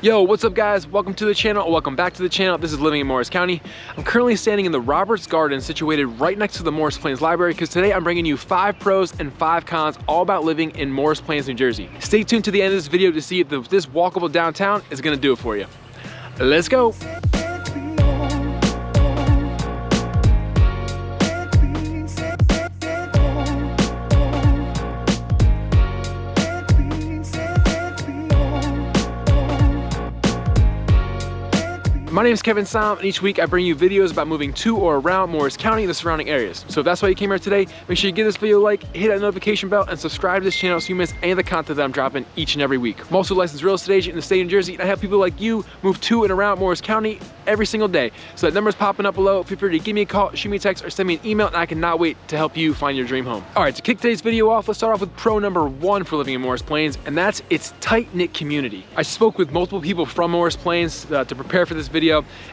Yo, what's up guys? Welcome to the channel, or welcome back to the channel. This is Living in Morris County. I'm currently standing in the Roberts Garden situated right next to the Morris Plains Library because today I'm bringing you 5 pros and 5 cons all about living in Morris Plains, New Jersey. Stay tuned to the end of this video to see if this walkable downtown is gonna do it for you. Let's go. My name is Kevin Saum, and each week I bring you videos about moving to or around Morris County and the surrounding areas. So if that's why you came here today, make sure you give this video a like, hit that notification bell, and subscribe to this channel so you miss any of the content that I'm dropping each and every week. I'm also a licensed real estate agent in the state of New Jersey, and I help people like you move to and around Morris County every single day. So that number's popping up below. Feel free to give me a call, shoot me a text, or send me an email, and I cannot wait to help you find your dream home. All right, to kick today's video off, let's start off with pro number 1 for living in Morris Plains, and that's its tight-knit community. I spoke with multiple people from Morris Plains to prepare for this video,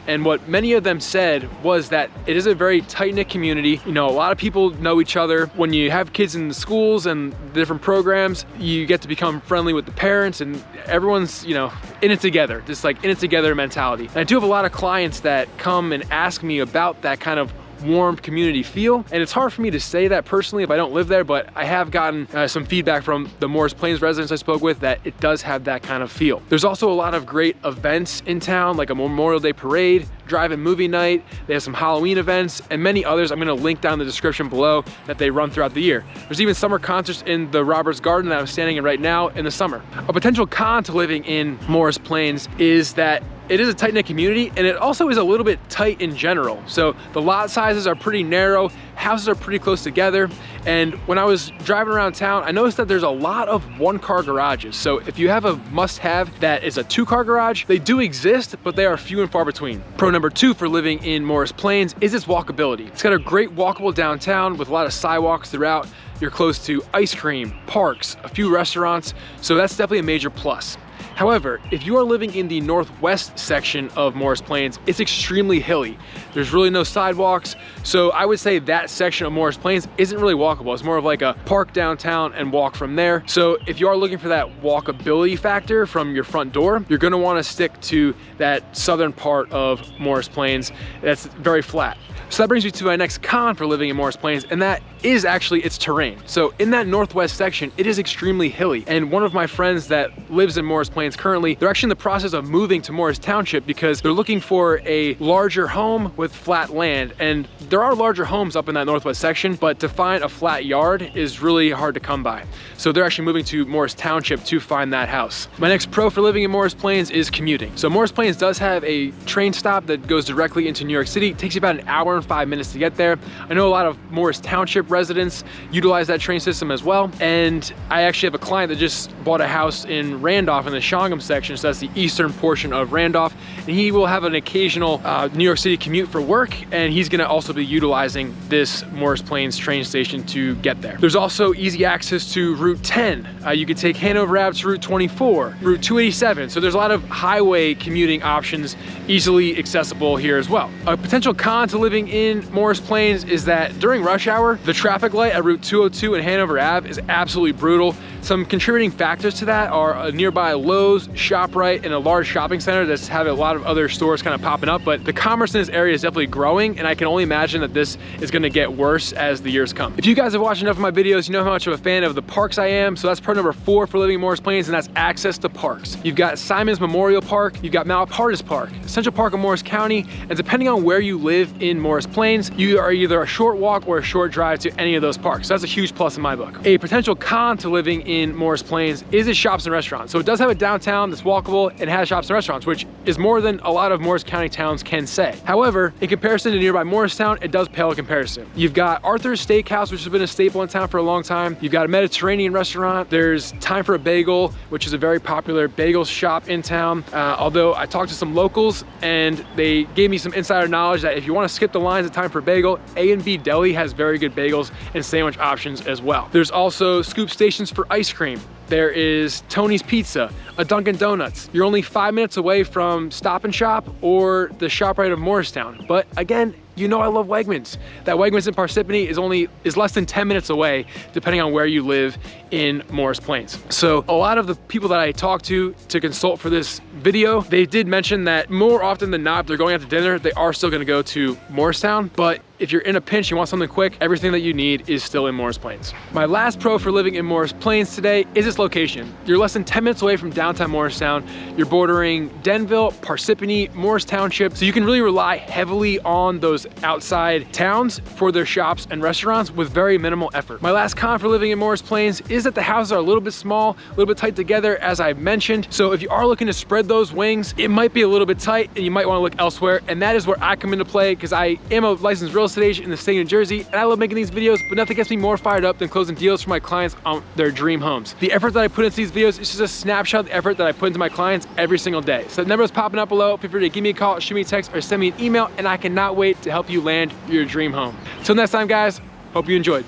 and what many of them said was that it is a very tight-knit community. You know, a lot of people know each other. When you have kids in the schools and the different programs, you get to become friendly with the parents, and everyone's, you know, in it together, just like in it together mentality. And I do have a lot of clients that come and ask me about that kind of warm community feel, and it's hard for me to say that personally if I don't live there, but I have gotten some feedback from the Morris Plains residents I spoke with that it does have that kind of feel. There's also a lot of great events in town, like a Memorial Day parade, drive-in movie night, they have some Halloween events, and many others I'm going to link down in the description below that they run throughout the year. There's even summer concerts in the Roberts Garden that I'm standing in right now in the summer. A potential con to living in Morris Plains is that it is a tight-knit community, and it also is a little bit tight in general. So the lot sizes are pretty narrow, houses are pretty close together, and when I was driving around town, I noticed that there's a lot of 1-car garages. So if you have a must-have that is a 2-car garage, they do exist, but they are few and far between. Pro number 2 for living in Morris Plains is its walkability. It's got a great walkable downtown with a lot of sidewalks throughout. You're close to ice cream, parks, a few restaurants, so that's definitely a major plus. However, if you are living in the northwest section of Morris Plains, it's extremely hilly. There's really no sidewalks, so I would say that section of Morris Plains isn't really walkable. It's more of like a park downtown and walk from there. So if you are looking for that walkability factor from your front door, you're gonna wanna stick to that southern part of Morris Plains that's very flat. So that brings me to my next con for living in Morris Plains, and that is actually its terrain. So in that northwest section, it is extremely hilly. And one of my friends that lives in Morris Plains currently, they're actually in the process of moving to Morris Township because they're looking for a larger home with flat land. And there are larger homes up in that northwest section, but to find a flat yard is really hard to come by. So they're actually moving to Morris Township to find that house. My next pro for living in Morris Plains is commuting. So Morris Plains does have a train stop that goes directly into New York City. It takes you about an hour and 5 minutes to get there. I know a lot of Morris Township residents utilize that train system as well. And I actually have a client that just bought a house in Randolph in the Saum section, so that's the eastern portion of Randolph. And he will have an occasional New York City commute for work, and he's gonna also be utilizing this Morris Plains train station to get there. There's also easy access to Route 10. You could take Hanover Ave to Route 24, Route 287. So there's a lot of highway commuting options easily accessible here as well. A potential con to living in Morris Plains is that during rush hour, the traffic light at Route 202 and Hanover Ave is absolutely brutal. Some contributing factors to that are a nearby Lowe's, ShopRite, and a large shopping center that's have a lot of other stores kind of popping up, but the commerce in this area is definitely growing, and I can only imagine that this is gonna get worse as the years come. If you guys have watched enough of my videos, you know how much of a fan of the parks I am, so that's pro number 4 for living in Morris Plains, and that's access to parks. You've got Simon's Memorial Park, you've got Malpartis Park, Central Park of Morris County, and depending on where you live in Morris Plains, you are either a short walk or a short drive to any of those parks. So that's a huge plus in my book. A potential con to living in Morris Plains is its shops and restaurants. So it does have a downtown that's walkable and has shops and restaurants, which is more than a lot of Morris County towns can say. However, in comparison to nearby Morristown, it does pale in comparison. You've got Arthur's Steakhouse, which has been a staple in town for a long time. You've got a Mediterranean restaurant. There's Time for a Bagel, which is a very popular bagel shop in town. Although I talked to some locals and they gave me some insider knowledge that if you want to skip the lines at Time for a Bagel, A&B Deli has very good bagels and sandwich options as well. There's also scoop stations for ice cream. There is Tony's Pizza, a Dunkin' Donuts. You're only 5 minutes away from Stop and Shop or the ShopRite of Morristown. But again, you know I love Wegmans. That Wegmans in Parsippany is less than 10 minutes away, depending on where you live in Morris Plains. So a lot of the people that I talked to consult for this video, they did mention that more often than not, if they're going out to dinner, they are still gonna go to Morristown. But if you're in a pinch, you want something quick, everything that you need is still in Morris Plains. My last pro for living in Morris Plains today is its location. You're less than 10 minutes away from downtown Morristown. You're bordering Denville, Parsippany, Morris Township. So you can really rely heavily on those outside towns for their shops and restaurants with very minimal effort. My last con for living in Morris Plains is that the houses are a little bit small, a little bit tight together, as I've mentioned. So if you are looking to spread those wings, it might be a little bit tight and you might want to look elsewhere. And that is where I come into play, because I am a licensed real estate agent in the state of New Jersey, and I love making these videos, but nothing gets me more fired up than closing deals for my clients on their dream homes. The effort that I put into these videos is just a snapshot of the effort that I put into my clients every single day. So the number is popping up below. Feel free to give me a call, shoot me a text, or send me an email, and I cannot wait to help you land your dream home. Till next time, guys, hope you enjoyed.